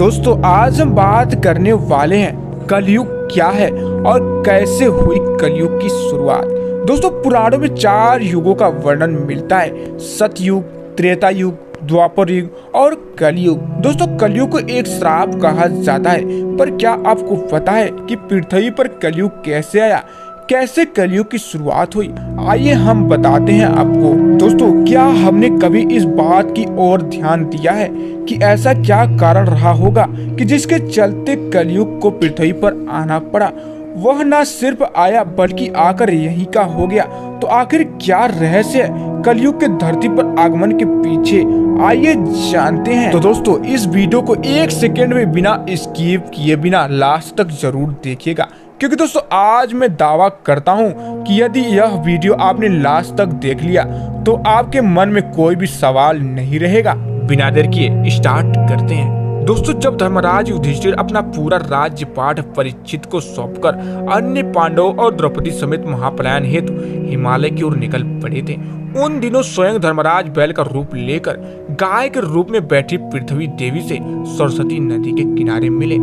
दोस्तों आज हम बात करने वाले हैं कलयुग क्या है और कैसे हुई कलयुग की शुरुआत। दोस्तों पुराणों में 4 युगों का वर्णन मिलता है, सतयुग, त्रेता युग, द्वापर युग और कलयुग। दोस्तों कलयुग को एक श्राप कहा जाता है, पर क्या आपको पता है कि पृथ्वी पर कलयुग कैसे आया, कैसे कलयुग की शुरुआत हुई? आइए हम बताते हैं आपको। दोस्तों क्या हमने कभी इस बात की ओर ध्यान दिया है कि ऐसा क्या कारण रहा होगा कि जिसके चलते कलयुग को पृथ्वी पर आना पड़ा? वह न सिर्फ आया बल्कि आकर यहीं का हो गया। तो आखिर क्या रहस्य है कलयुग के धरती पर आगमन के पीछे? आइए जानते हैं। तो दोस्तों इस वीडियो को 1 सेकेंड में बिना स्किप किए बिना लास्ट तक जरूर देखिएगा, क्योंकि दोस्तों आज मैं दावा करता हूं कि यदि यह वीडियो आपने लास्ट तक देख लिया तो आपके मन में कोई भी सवाल नहीं रहेगा। बिना देर किए स्टार्ट करते हैं। दोस्तों जब धर्मराज युधिष्ठिर अपना पूरा राज्यपाठ परीक्षित को सौंपकर अन्य पांडवों और द्रौपदी समेत महापलायन हेतु हिमालय की ओर निकल पड़े थे, उन दिनों स्वयं धर्मराज बैल का रूप लेकर गाय के रूप में बैठी पृथ्वी देवी से सरस्वती नदी के किनारे मिले।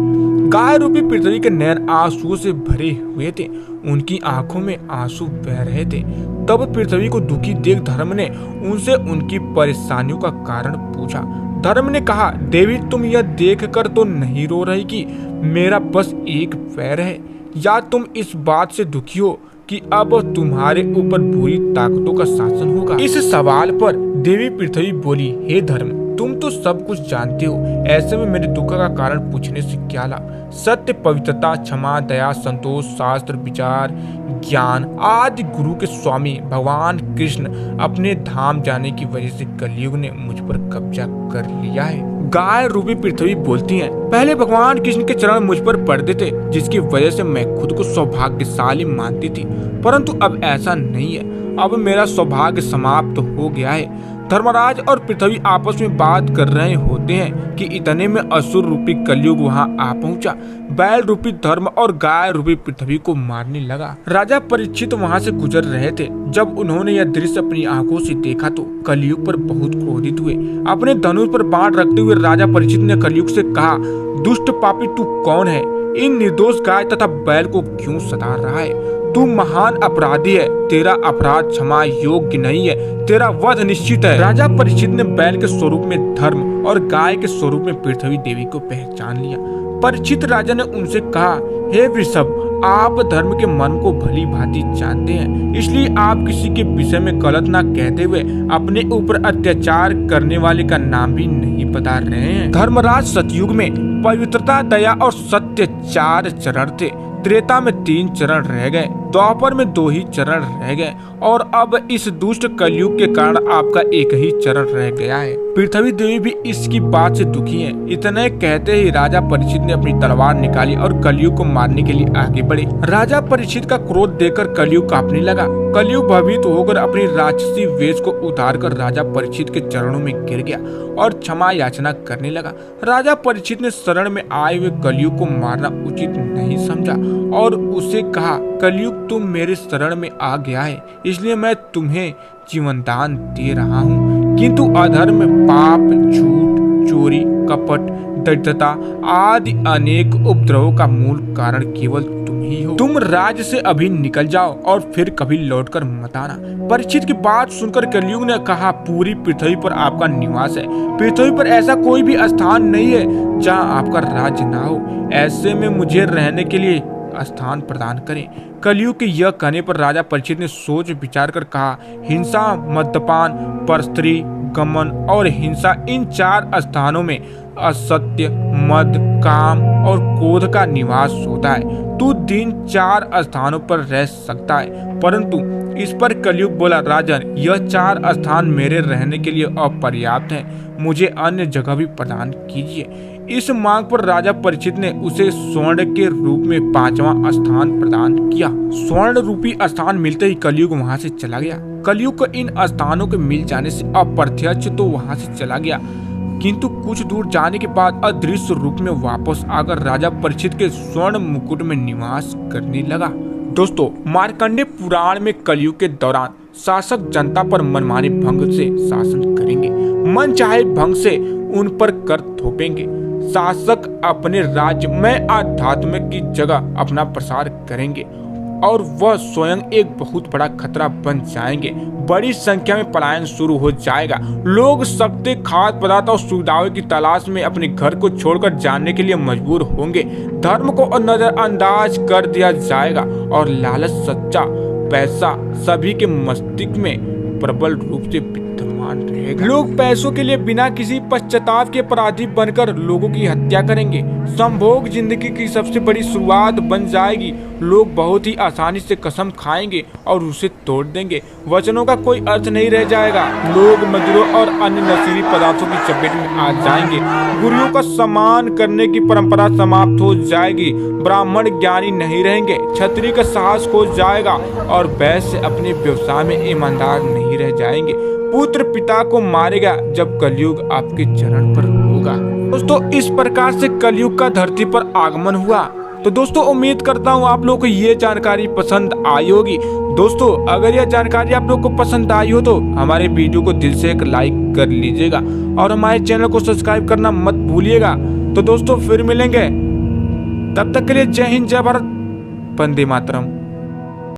गाय रूपी पृथ्वी के नयन आंसुओं से भरे हुए थे, उनकी आंखों में आंसू बह रहे थे। तब पृथ्वी को दुखी देख धर्म ने उनसे उनकी परेशानियों का कारण पूछा। धर्म ने कहा, देवी तुम यह देख कर तो नहीं रो रही कि मेरा बस एक पैर है, या तुम इस बात से दुखी हो कि अब तुम्हारे ऊपर बुरी ताकतों का शासन होगा? इस सवाल पर देवी पृथ्वी बोली, हे धर्म तुम तो सब कुछ जानते हो, ऐसे में मेरे दुख का कारण पूछने से क्या लाभ? सत्य, पवित्रता, क्षमा, दया, संतोष, शास्त्र, विचार, ज्ञान आदि गुरु के स्वामी भगवान कृष्ण अपने धाम जाने की वजह से कलयुग ने मुझ पर कब्जा कर लिया है। गाय रूपी पृथ्वी बोलती है, पहले भगवान कृष्ण के चरण मुझ पर पड़ते थे, जिसकी वजह से मैं खुद को सौभाग्यशाली मानती थी, परंतु अब ऐसा नहीं है। अब मेरा सौभाग्य समाप्त हो गया है। धर्मराज और पृथ्वी आपस में बात कर रहे होते हैं कि इतने में असुर रूपी कलयुग वहां आ पहुंचा। बैल रूपी धर्म और गाय रूपी पृथ्वी को मारने लगा। राजा परीक्षित वहां से गुजर रहे थे। जब उन्होंने यह दृश्य अपनी आंखों से देखा तो कलयुग पर बहुत क्रोधित हुए। अपने धनुष पर बाण रखते हुए राजा परीक्षित ने कलयुग से कहा, दुष्ट पापी तू कौन है? इन निर्दोष गाय तथा बैल को क्यों सता रहा है? तू महान अपराधी है, तेरा अपराध क्षमा योग्य नहीं है, तेरा वध निश्चित है। राजा परीक्षित ने बैल के स्वरूप में धर्म और गाय के स्वरूप में पृथ्वी देवी को पहचान लिया। परीक्षित राजा ने उनसे कहा, हे वृषभ, आप धर्म के मन को भली भांति जानते हैं, इसलिए आप किसी के विषय में गलत ना कहते हुए अपने ऊपर अत्याचार करने वाले का नाम भी नहीं बता रहे हैं। धर्मराज सतयुग में पवित्रता, दया और सत्य 4 चरण थे। त्रेता में 3 चरण रह गए, द्वापर में 2 ही चरण रह गए और अब इस दुष्ट कलयुग के कारण आपका एक ही चरण रह गया है। पृथ्वी देवी भी इसकी बात से दुखी है। इतने कहते ही राजा परीक्षित ने अपनी तलवार निकाली और कलयुग को मारने के लिए आगे बढ़े। राजा परीक्षित का क्रोध देखकर कलयुग कांपने लगा। कलयुग भयभीत होकर अपनी राक्षसी वेश को उतार कर राजा परीक्षित के चरणों में गिर गया और क्षमा याचना करने लगा। राजा परीक्षित ने शरण में आए हुए कलयुग को मारना उचित नहीं समझा और उसे कहा, कलयुग तुम मेरे शरण में आ गया है, इसलिए मैं तुम्हें जीवन दान दे रहा हूँ, किंतु अधर्म, पाप, झूठ, चोरी, कपट, दरिद्रता आदि अनेक उपद्रवों का मूल कारण केवल तुम ही हो। तुम राज्य से अभी निकल जाओ और फिर कभी लौटकर मत आना। परीक्षित की बात सुनकर कलयुग ने कहा, पूरी पृथ्वी पर आपका निवास है, पृथ्वी पर ऐसा कोई भी स्थान नहीं है जहाँ आपका राज्य ना हो, ऐसे में मुझे रहने के लिए स्थान प्रदान करें। कलयुग के यह कहने पर राजा परीक्षित ने सोच विचार कर कहा, हिंसा, मद्यपान, परस्त्री गमन और हिंसा, इन 4 स्थानों में असत्य, मद, काम और क्रोध का निवास होता है। तू दिन 4 स्थानों पर रह सकता है, परंतु इस पर कलयुग बोला, राजन यह 4 स्थान मेरे रहने के लिए अपर्याप्त हैं, मुझे अन्य जगह भी प्रदान कीजिए। इस मांग पर राजा परीक्षित ने उसे स्वर्ण के रूप में 5वां स्थान प्रदान किया। स्वर्ण रूपी स्थान मिलते ही कलयुग वहां से चला गया। कलयुग को इन स्थानों के मिल जाने से अप्रत्यक्ष तो वहां से चला गया, किंतु कुछ दूर जाने के बाद अदृश्य रूप में वापस आकर राजा परीक्षित के स्वर्ण मुकुट में निवास करने लगा। दोस्तों मार्कंडेय पुराण में कलयुग के दौरान शासक जनता पर मनमाने भंग से शासन करेंगे, मन चाहे भंग से उन पर कर थोपेंगे। शासक अपने राज्य में आध्यात्मिक की जगह अपना प्रसार करेंगे और वह स्वयं एक बहुत बड़ा खतरा बन जाएंगे। बड़ी संख्या में पलायन शुरू हो जाएगा। लोग शक्ति, खाद्य पदार्थ और सुविधाओं की तलाश में अपने घर को छोड़कर जाने के लिए मजबूर होंगे। धर्म को नजरअंदाज कर दिया जाएगा और लालच, सच्चा पैसा सभी के मस्तिष्क में प्रबल रूप से विद्यमान रहेगा। लोग पैसों के लिए बिना किसी पश्चाताप के अपराधी बनकर लोगों की हत्या करेंगे। संभोग जिंदगी की सबसे बड़ी शुरुआत बन जाएगी। लोग बहुत ही आसानी से कसम खाएंगे और उसे तोड़ देंगे। वचनों का कोई अर्थ नहीं रह जाएगा। लोग मदिरा और अन्य नशीली पदार्थों की चपेट में आ जाएंगे। गुरुओं का सम्मान करने की परंपरा समाप्त हो जाएगी। ब्राह्मण ज्ञानी नहीं रहेंगे। क्षत्रिय का साहस खो जाएगा और वैश्य अपने व्यवसाय में ईमानदार नहीं रह जाएंगे। पुत्र पिता को मारेगा जब कलयुग आपके चरण पर होगा। दोस्तों, इस प्रकार से कलयुग का धरती पर आगमन हुआ। तो दोस्तों, उम्मीद करता हूँ आप लोगों को ये जानकारी पसंद आई होगी। दोस्तों, अगर यह जानकारी आप लोगों को पसंद आई हो तो हमारे वीडियो को दिल से एक लाइक कर लीजिएगा और हमारे चैनल को सब्सक्राइब करना मत भूलिएगा। तो दोस्तों, फिर मिलेंगे, तब तक के लिए जय हिंद, जय भारत, वंदे मातरम।